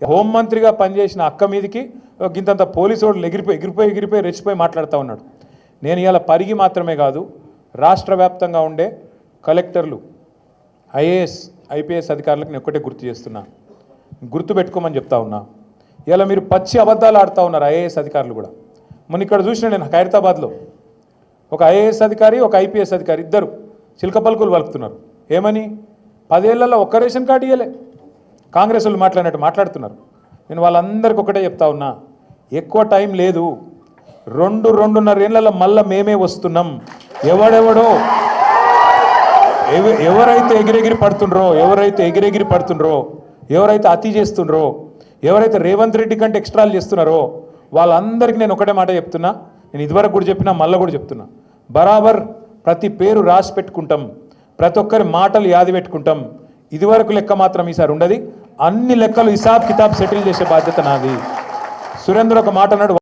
హోంమంత్రిగా పనిచేసిన అక్క మీదకి గింతంత పోలీసు వాళ్ళు ఎగిరిపోయి రెచ్చిపోయి మాట్లాడుతూ ఉన్నాడు. నేను ఇవాళ పరిగి మాత్రమే కాదు, రాష్ట్ర వ్యాప్తంగా ఉండే కలెక్టర్లు, ఐఏఎస్ ఐపీఎస్ అధికారులకు నేను ఒక్కటే గుర్తు చేస్తున్నా, గుర్తుపెట్టుకోమని చెప్తా ఉన్నా. ఇలా మీరు పచ్చి అబద్ధాలు ఆడుతూ ఉన్నారు ఐఏఎస్ అధికారులు కూడా. మొన్న ఇక్కడ చూసిన నేను ఖైరతాబాద్లో ఒక ఐఏఎస్ అధికారి, ఒక ఐపీఎస్ అధికారి ఇద్దరు చిలక పలుకులు వలుపుతున్నారు. ఏమని? 10 ఏళ్లలో ఒక్క రేషన్ కార్డు ఇవ్వలే. కాంగ్రెస్ వాళ్ళు మాట్లాడినట్టు మాట్లాడుతున్నారు. నేను వాళ్ళందరికీ ఒకటే చెప్తా ఉన్నా, ఎక్కువ టైం లేదు, 2-2.5 ఏళ్లలో మళ్ళీ మేమే వస్తున్నాం. ఎవరైతే ఎగిరెగిరి పడుతుండ్రో, ఎవరైతే అతి చేస్తుండ్రో, ఎవరైతే రేవంత్ రెడ్డి కంటే ఎక్స్ట్రాలు చేస్తున్నారో వాళ్ళందరికీ నేను ఒకటే మాట చెప్తున్నా. నేను ఇదివరకు కూడా చెప్పినా, మళ్ళీ కూడా చెప్తున్నా, బరాబర్ ప్రతి పేరు రాసి పెట్టుకుంటాం, ప్రతి ఒక్కరి మాటలు యాది పెట్టుకుంటాం. ఇదివరకు లెక్క మాత్రం ఈసారి ఉండదు. అన్ని లెక్కలు హిసాబ్ కితాబ్ సెటిల్ చేసే బాధ్యత నాది. సురేంద్ర ఒక మాట అన్నాడు.